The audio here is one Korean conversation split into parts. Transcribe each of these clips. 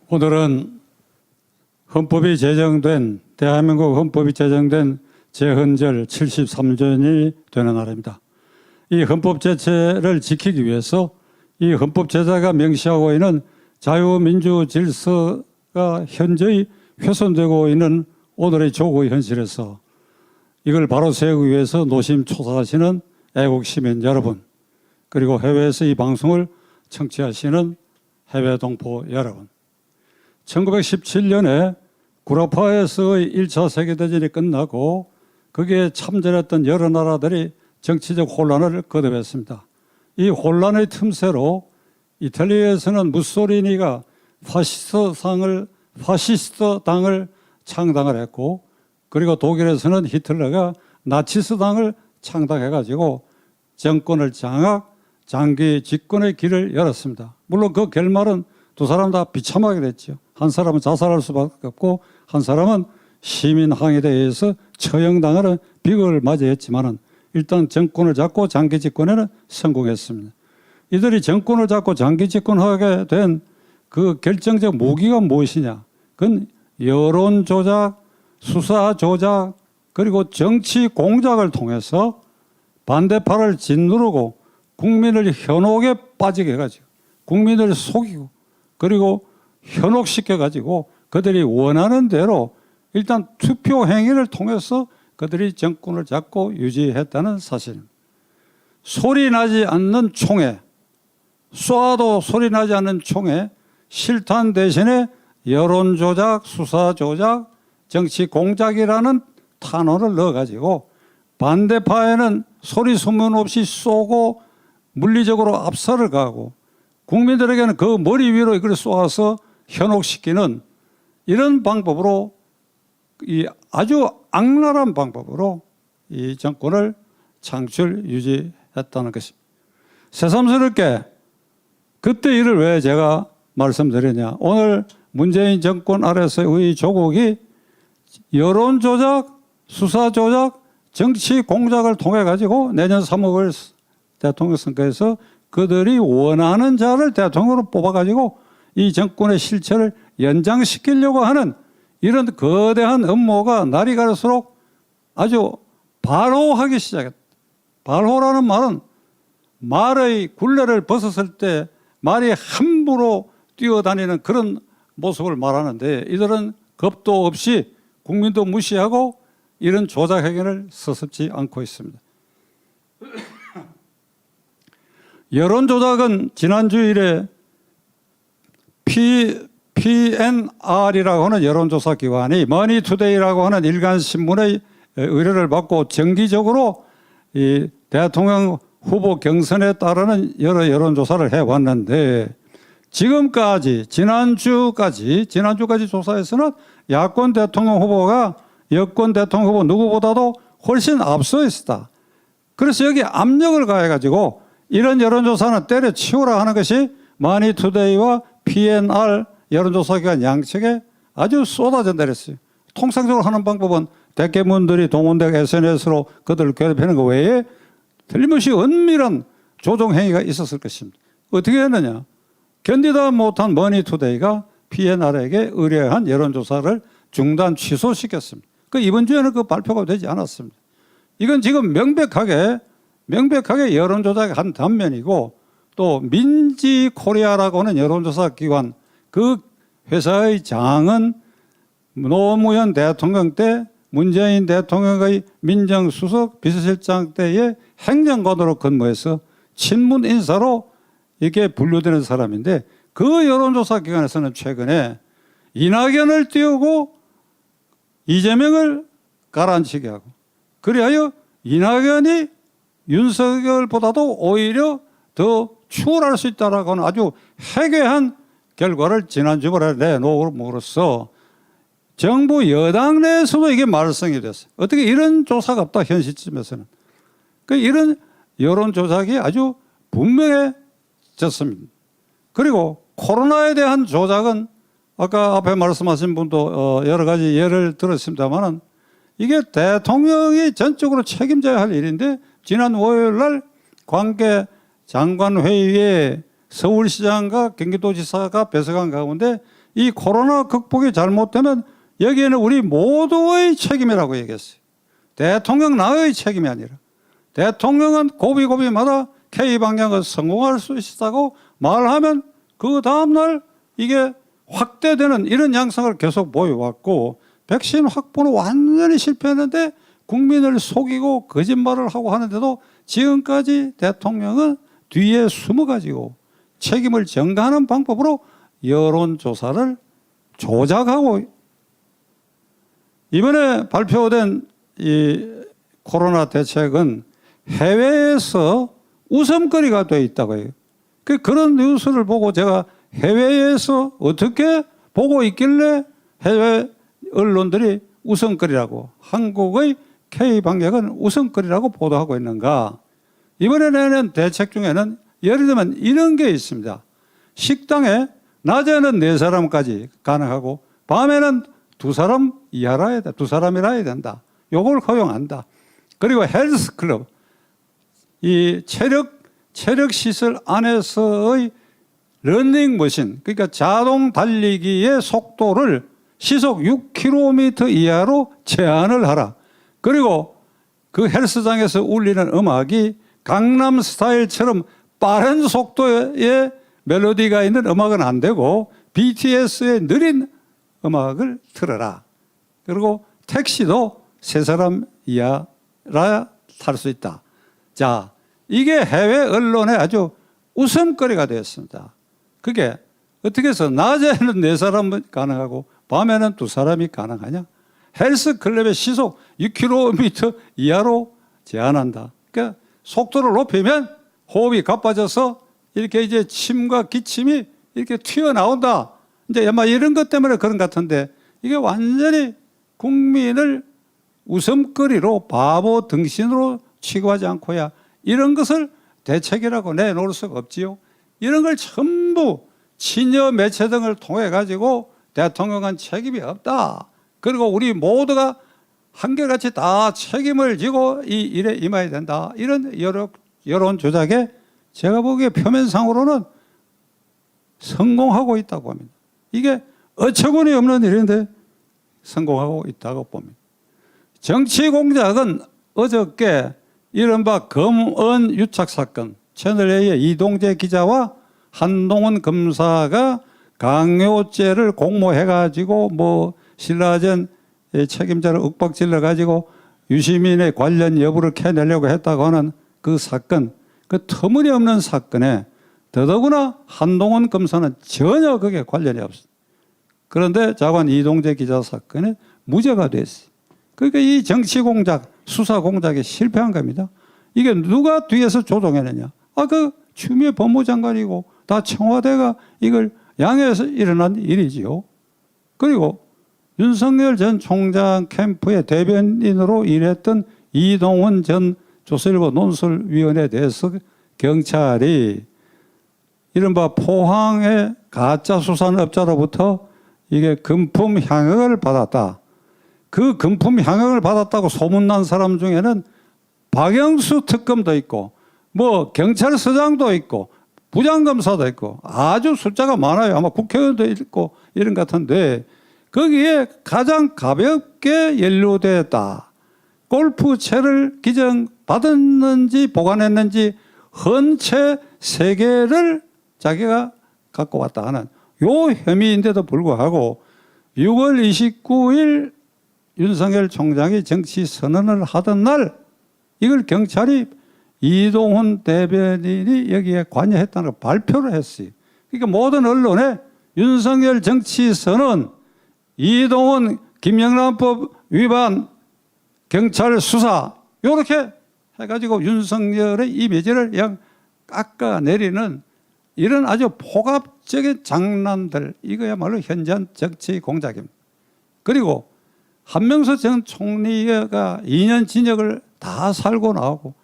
오늘은 대한민국 헌법이 제정된 제헌절 73주년이 되는 날입니다. 이 헌법 제체를 지키기 위해서 이 헌법 제자가 명시하고 있는 자유민주 질서가 현저히 훼손되고 있는 오늘의 조국의 현실에서 이걸 바로 세우기 위해서 노심초사하시는 애국시민 여러분, 그리고 해외에서 이 방송을 청취하시는 해외 동포 여러분, 1917년에 구라파에서의 1차 세계대전이 끝나고 거기에 참전했던 여러 나라들이 정치적 혼란을 거듭했습니다. 이 혼란의 틈새로 이탈리아에서는 무솔리니가 파시스트 당을 창당을 했고, 그리고 독일에서는 히틀러가 나치스 당을 창당해가지고 정권을 장기 집권의 길을 열었습니다. 물론 그 결말은 두 사람 다 비참하게 됐죠. 한 사람은 자살할 수밖에 없고 한 사람은 시민항의에 의해서 처형당하는 비극을 맞이했지만은 일단 정권을 잡고 장기 집권에는 성공했습니다. 이들이 정권을 잡고 장기 집권하게 된 그 결정적 무기가 무엇이냐? 그건 여론 조작, 수사 조작, 그리고 정치 공작을 통해서 반대파를 짓누르고 국민을 현혹에 빠지게 해가지고 국민을 속이고 그리고 현혹시켜가지고 그들이 원하는 대로 일단 투표 행위를 통해서 그들이 정권을 잡고 유지했다는 사실입니다. 소리 나지 않는 총에, 쏴도 소리 나지 않는 총에 실탄 대신에 여론 조작, 수사 조작, 정치 공작이라는 탄원을 넣어가지고 반대파에는 소리 소문 없이 쏘고 물리적으로 압살을 가고 국민들에게는 그 머리 위로 이걸 쏘아서 현혹시키는 이런 방법으로, 이 아주 악랄한 방법으로 이 정권을 창출 유지했다는 것입니다. 새삼스럽게 그때 일을 왜 제가 말씀드리냐. 오늘 문재인 정권 아래서의 조국이 여론 조작, 수사 조작, 정치 공작을 통해 가지고 내년 3월 대통령 선거에서 그들이 원하는 자를 대통령으로 뽑아가지고 이 정권의 실체를 연장시키려고 하는 이런 거대한 음모가 날이 갈수록 아주 발호하기 시작했다. 발호라는 말은 말의 굴레를 벗었을 때 말이 함부로 뛰어다니는 그런 모습을 말하는데, 이들은 겁도 없이 국민도 무시하고 이런 조작 행위를 서슴지 않고 있습니다. 여론 조작은 지난 주일에 PNR이라고 하는 여론조사 기관이 머니투데이라고 하는 일간 신문의 의뢰를 받고 정기적으로 이 대통령 후보 경선에 따르는 여러 여론조사를 해왔는데, 지난주까지 조사에서는 야권 대통령 후보가 여권 대통령 후보 누구보다도 훨씬 앞서 있었다. 그래서 여기 압력을 가해가지고 이런 여론조사는 때려치우라 하는 것이 머니투데이와 PNR 여론조사기관 양측에 아주 쏟아져 내렸어요. 통상적으로 하는 방법은 대깨문들이 동원되고 SNS로 그들을 괴롭히는 것 외에 틀림없이 은밀한 조종행위가 있었을 것입니다. 어떻게 했느냐. 견디다 못한 머니투데이가 PNR에게 의뢰한 여론조사를 중단 취소시켰습니다. 이번 주에는 그 발표가 되지 않았습니다. 이건 지금 명백하게 여론조사의 한 단면이고, 또 민지코리아라고 하는 여론조사 기관, 그 회사의 장은 노무현 대통령 때 문재인 대통령의 민정수석 비서실장 때의 행정관으로 근무해서 친문 인사로 이렇게 분류되는 사람인데, 그 여론조사 기관에서는 최근에 이낙연을 띄우고 이재명을 가라앉히게 하고, 그리하여 이낙연이 윤석열보다도 오히려 더 추월할 수 있다라고 하는 아주 해괴한 결과를 지난 주말에 내놓음으로써 정부 여당 내에서도 이게 말썽이 됐어요. 어떻게 이런 조사가 없다, 현 시점에서는. 이런 여론조작이 아주 분명해졌습니다. 그리고 코로나에 대한 조작은 아까 앞에 말씀하신 분도 여러 가지 예를 들었습니다만은 이게 대통령이 전적으로 책임져야 할 일인데, 지난 월요일 날 관계 장관회의에 서울시장과 경기도지사가 배석한 가운데 이 코로나 극복이 잘못되면 여기에는 우리 모두의 책임이라고 얘기했어요. 대통령 나의 책임이 아니라 대통령은 고비고비마다 K방역을 성공할 수 있다고 말하면 그 다음날 이게 확대되는 이런 양상을 계속 보여왔고, 백신 확보는 완전히 실패했는데 국민을 속이고 거짓말을 하고 하는데도 지금까지 대통령은 뒤에 숨어가지고 책임을 전가하는 방법으로 여론조사를 조작하고, 이번에 발표된 이 코로나 대책은 해외에서 웃음거리가 돼 있다고 해요. 그런 뉴스를 보고 제가 해외에서 어떻게 보고 있길래 해외 언론들이 웃음거리라고, 한국의 K방역은 웃음거리라고 보도하고 있는가. 이번에 내는 대책 중에는 예를 들면 이런 게 있습니다. 식당에 낮에는 4사람까지 가능하고 밤에는 2사람 이하라 해야 돼. 2사람이라 해야 된다. 요걸 허용한다. 그리고 헬스클럽, 이 체력시설 안에서의 러닝머신, 그러니까 자동 달리기의 속도를 시속 6km 이하로 제한을 하라. 그리고 그 헬스장에서 울리는 음악이 강남 스타일처럼 빠른 속도의 멜로디가 있는 음악은 안 되고 BTS의 느린 음악을 틀어라. 그리고 택시도 3사람 이하라 탈 수 있다. 자, 이게 해외 언론에 아주 웃음거리가 되었습니다. 그게 어떻게 해서 낮에는 4사람 가능하고 밤에는 2사람이 가능하냐? 헬스클럽의 시속 6km 이하로 제한한다. 그러니까 속도를 높이면 호흡이 가빠져서 이렇게 이제 침과 기침이 이렇게 튀어나온다. 이제 아마 이런 것 때문에 그런 것 같은데, 이게 완전히 국민을 웃음거리로 바보 등신으로 취급하지 않고야 이런 것을 대책이라고 내놓을 수가 없지요. 이런 걸 전부 친여 매체 등을 통해 가지고 대통령은 책임이 없다. 그리고 우리 모두가 한결같이 다 책임을 지고 이 일에 임해야 된다. 이런 여론 조작에 제가 보기에 표면상으로는 성공하고 있다고 합니다. 이게 어처구니 없는 일인데 성공하고 있다고 봅니다. 정치 공작은 어저께 이른바 검언 유착 사건, 채널A의 이동재 기자와 한동훈 검사가 강요죄를 공모해가지고 뭐 신라전 책임자를 윽박질러가지고 유시민의 관련 여부를 캐내려고 했다고 하는 그 사건, 그 터무니없는 사건에 더더구나 한동훈 검사는 전혀 그게 관련이 없어요. 그런데 자관 이동재 기자 사건에 무죄가 됐어요. 그러니까 이 정치 공작, 수사 공작에 실패한 겁니다. 이게 누가 뒤에서 조종해내냐? 그 추미애 법무장관이고 다 청와대가 이걸 양해해서 일어난 일이지요. 그리고 윤석열 전 총장 캠프의 대변인으로 일했던 이동훈 전 조선일보 논설위원회에 대해서 경찰이 이른바 포항의 가짜 수산업자로부터 이게 금품 향응을 받았다. 그 금품 향응을 받았다고 소문난 사람 중에는 박영수 특검도 있고 뭐 경찰서장도 있고 부장검사도 있고 아주 숫자가 많아요. 아마 국회의원도 있고 이런 것 같은데 거기에 가장 가볍게 연루됐다. 골프채를 기증받았는지 보관했는지 헌채 3개를 자기가 갖고 왔다 하는 요 혐의인데도 불구하고 6월 29일 윤석열 총장이 정치 선언을 하던 날 이걸 경찰이 이동훈 대변인이 여기에 관여했다는 걸 발표를 했어요. 그러니까 모든 언론에 윤석열 정치 선언, 이동훈 김영란법 위반 경찰 수사 이렇게 해가지고 윤석열의 이미지를 그냥 깎아내리는 이런 아주 폭압적인 장난들, 이거야말로 현장 정치 공작입니다. 그리고 한명수 전 총리가 2년 징역을 다 살고 나오고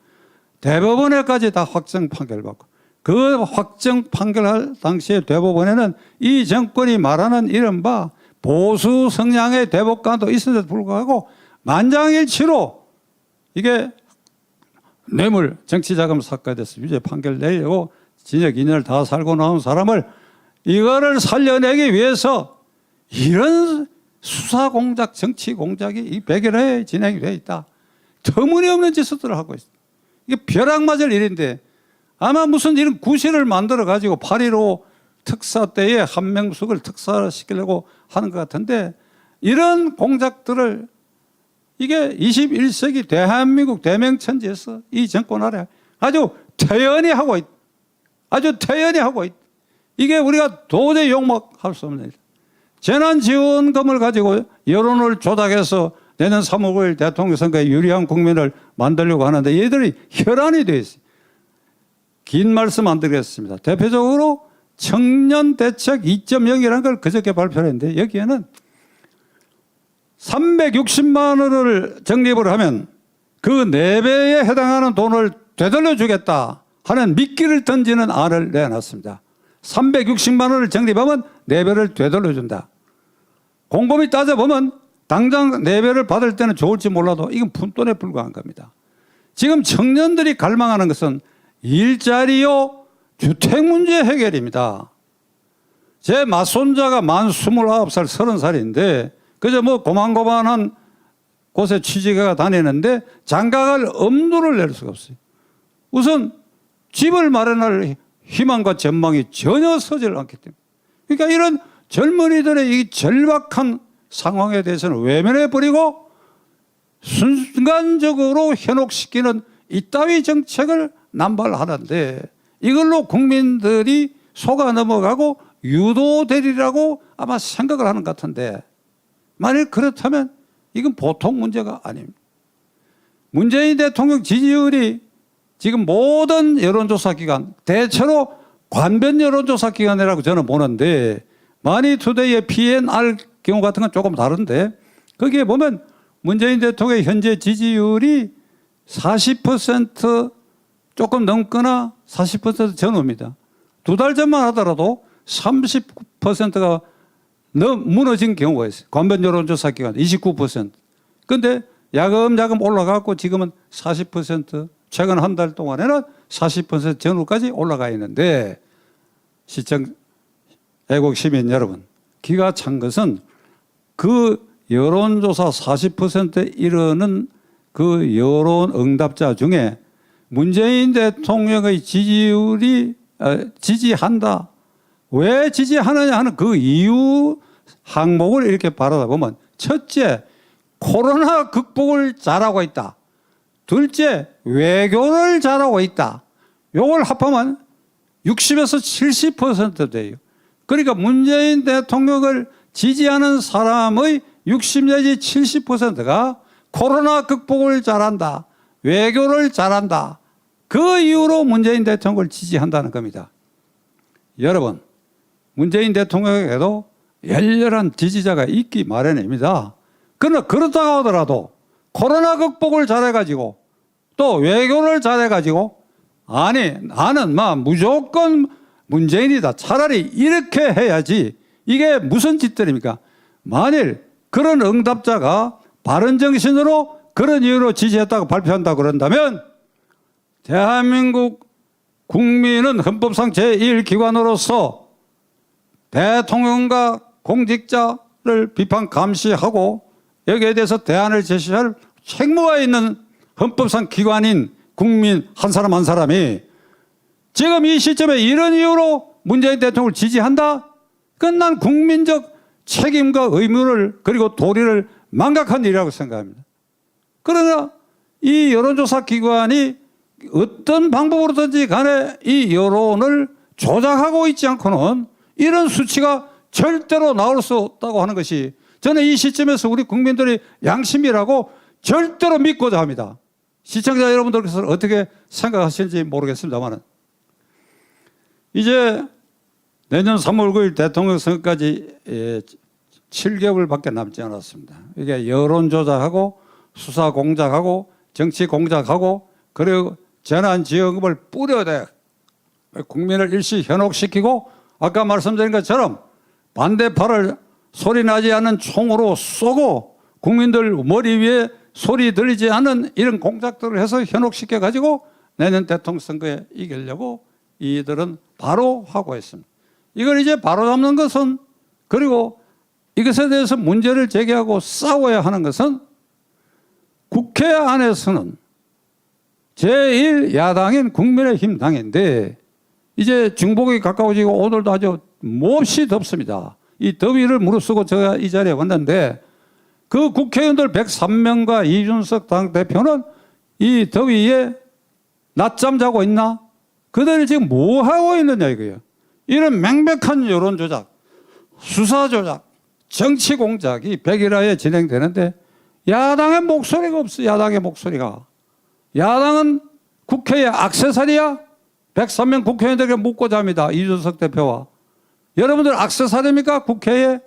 대법원에까지 다 확정 판결받고 그 확정 판결할 당시에 대법원에는 이 정권이 말하는 이른바 보수 성향의 대법관도 있음에도 불구하고 만장일치로 이게 뇌물 정치자금 사건에 대해서 유죄 판결 내려고 징역 2년을 다 살고 나온 사람을 이거를 살려내기 위해서 이런 수사 공작, 정치 공작이 이 100여 회 진행이 되어 있다. 터무니없는 짓을 하고 있습니다. 이게 벼락 맞을 일인데 아마 무슨 이런 구실을 만들어 가지고 8.15 특사 때에 한명숙을 특사시키려고 하는 것 같은데 이런 공작들을 이게 21세기 대한민국 대명천지에서 이 정권 아래 아주 태연히 하고 있다. 아주 태연히 하고 있다. 이게 우리가 도저히 용납할 수 없는 일. 재난지원금을 가지고 여론을 조작해서 내년 3월 5일 대통령 선거에 유리한 국민을 만들려고 하는데 얘들이 혈안이 되어 있어요. 긴 말씀 안 드리겠습니다. 대표적으로 청년대책 2.0이라는 걸 그저께 발표했는데 여기에는 360만 원을 적립을 하면 그 4배에 해당하는 돈을 되돌려 주겠다 하는 미끼를 던지는 안을 내놨습니다. 360만 원을 적립하면 4배를 되돌려 준다. 곰곰이 따져보면 당장 4배를 받을 때는 좋을지 몰라도 이건 푼돈에 불과한 겁니다. 지금 청년들이 갈망하는 것은 일자리요 주택 문제 해결입니다. 제 맞손자가 만 29살, 30살인데 그저 뭐 고만고만한 곳에 취직해가 다니는데 장가갈 엄두를 낼 수가 없어요. 우선 집을 마련할 희망과 전망이 전혀 서질 않기 때문에. 그러니까 이런 젊은이들의 이 절박한 상황에 대해서는 외면해버리고 순간적으로 현혹시키는 이따위 정책을 남발하는데 이걸로 국민들이 속아 넘어가고 유도되리라고 아마 생각을 하는 것 같은데 만일 그렇다면 이건 보통 문제가 아닙니다. 문재인 대통령 지지율이 지금 모든 여론조사 기관 대체로 관변 여론조사 기관이라고 저는 보는데 마니투데이의 PNR 경우 같은 건 조금 다른데 거기에 보면 문재인 대통령의 현재 지지율이 40% 조금 넘거나 40% 전후입니다. 2달 전만 하더라도 30%가 무너진 경우가 있어요. 관변 여론조사 기관 29%. 그런데 야금야금 올라가고 지금은 40% 최근 한 달 동안에는 40% 전후까지 올라가 있는데 시청 애국 시민 여러분 기가 찬 것은 그 여론조사 40%에 이르는 그 여론 응답자 중에 문재인 대통령의 지지율이 지지한다. 왜 지지하느냐 하는 그 이유 항목을 이렇게 바라다 보면 첫째, 코로나 극복을 잘하고 있다. 둘째, 외교를 잘하고 있다. 요걸 합하면 60에서 70% 돼요. 그러니까 문재인 대통령을 지지하는 사람의 60 내지 70%가 코로나 극복을 잘한다. 외교를 잘한다. 그 이유로 문재인 대통령을 지지한다는 겁니다. 여러분, 문재인 대통령에게도 열렬한 지지자가 있기 마련입니다. 그러나 그렇다고 하더라도 코로나 극복을 잘해가지고 또 외교를 잘해가지고 아니 나는 무조건 문재인이다. 차라리 이렇게 해야지. 이게 무슨 짓들입니까? 만일 그런 응답자가 바른정신으로 그런 이유로 지지했다고 발표한다고 그런다면 대한민국 국민은 헌법상 제1기관으로서 대통령과 공직자를 비판 감시하고 여기에 대해서 대안을 제시할 책무가 있는 헌법상 기관인 국민 한 사람 한 사람이 지금 이 시점에 이런 이유로 문재인 대통령을 지지한다? 그건 난 국민적 책임과 의무를 그리고 도리를 망각한 일이라고 생각합니다. 그러나 이 여론조사 기관이 어떤 방법으로든지 간에 이 여론을 조작하고 있지 않고는 이런 수치가 절대로 나올 수 없다고 하는 것이 저는 이 시점에서 우리 국민들의 양심이라고 절대로 믿고자 합니다. 시청자 여러분들께서는 어떻게 생각하시는지 모르겠습니다만 이제 내년 3월 9일 대통령 선거까지 7개월밖에 남지 않았습니다. 이게 여론 조작하고 수사 공작하고 정치 공작하고 그리고 재난지원금을 뿌려대 국민을 일시 현혹시키고 아까 말씀드린 것처럼 반대파를 소리 나지 않는 총으로 쏘고 국민들 머리 위에 소리 들리지 않는 이런 공작들을 해서 현혹시켜 가지고 내년 대통령 선거에 이기려고 이들은 바로 하고 있습니다. 이걸 이제 바로 잡는 것은 그리고 이것에 대해서 문제를 제기하고 싸워야 하는 것은 국회 안에서는 제1야당인 국민의힘 당인데 이제 중복이 가까워지고 오늘도 아주 몹시 덥습니다. 이 더위를 무릅쓰고 제가 이 자리에 왔는데 그 국회의원들 103명과 이준석 당대표는 이 더위에 낮잠 자고 있나? 그들이 지금 뭐 하고 있느냐 이거예요. 이런 명백한 여론 조작, 수사 조작, 정치 공작이 백일하에 진행되는데 야당의 목소리가 없어. 야당의 목소리가. 야당은 국회의 액세서리야. 103명 국회의원들에게 묻고자 합니다. 이준석 대표와. 여러분들 액세서리입니까? 국회에?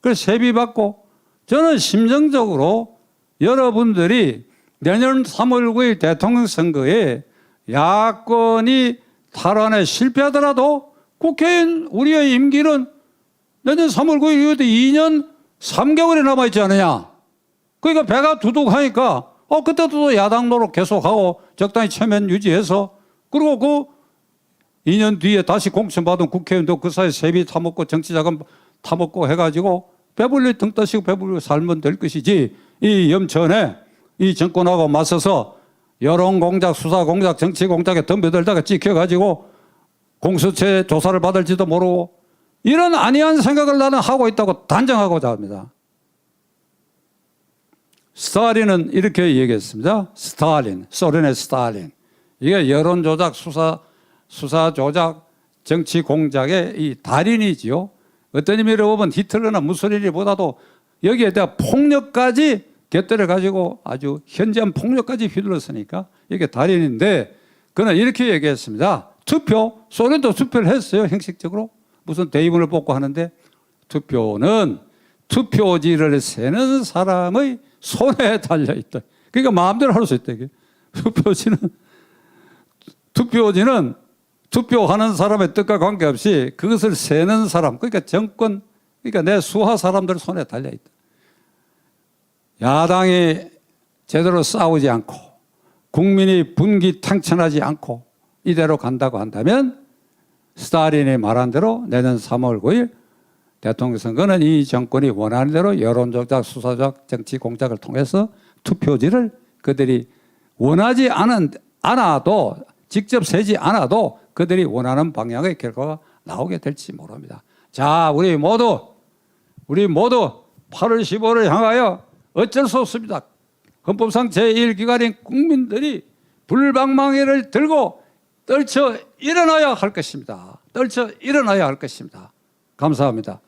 그 세비 받고. 저는 심정적으로 여러분들이 내년 3월 9일 대통령 선거에 야권이 탈환에 실패하더라도 국회의원 우리의 임기는 내년 3월 9일 이후에 2년 3개월이 남아있지 않느냐. 그러니까 배가 두둑하니까 그때도 야당 노릇 계속하고 적당히 체면 유지해서 그리고 그 2년 뒤에 다시 공천받은 국회의원도 그 사이에 세비 타먹고 정치자금 타먹고 해가지고 배불리 등 떠시고 배불리 살면 될 것이지 이 염천에 이 정권하고 맞서서 여론 공작, 수사 공작, 정치 공작에 덤벼들다가 찍혀가지고 공수처 조사를 받을지도 모르고 이런 안이한 생각을 나는 하고 있다고 단정하고자 합니다. 스탈린은 이렇게 얘기했습니다. 스탈린, 소련의 스탈린. 이게 여론 조작, 수사 조작, 정치 공작의 이 달인이지요. 어떤 의미로 보면 히틀러나 무솔리니보다도 여기에 대한 폭력까지 곁들여 가지고 아주 현저한 폭력까지 휘둘렀으니까 이게 달인인데 그는 이렇게 얘기했습니다. 투표, 소련도 투표를 했어요. 형식적으로. 무슨 대의문을 뽑고 하는데 투표는 투표지를 세는 사람의 손에 달려있다. 그러니까 마음대로 할 수 있다. 이게. 투표지는 투표하는 사람의 뜻과 관계없이 그것을 세는 사람, 그러니까 정권, 그러니까 내 수하 사람들 손에 달려있다. 야당이 제대로 싸우지 않고 국민이 분기탕천하지 않고 이대로 간다고 한다면 스탈린이 말한 대로 내년 3월 9일 대통령 선거는 이 정권이 원하는 대로 여론조작, 수사조작, 정치 공작을 통해서 투표지를 그들이 원하지 않아도 직접 세지 않아도 그들이 원하는 방향의 결과가 나오게 될지 모릅니다. 자, 우리 모두 8월 15일을 향하여 어쩔 수 없습니다. 헌법상 제1기관인 국민들이 불방망이를 들고 떨쳐 일어나야 할 것입니다. 떨쳐 일어나야 할 것입니다. 감사합니다.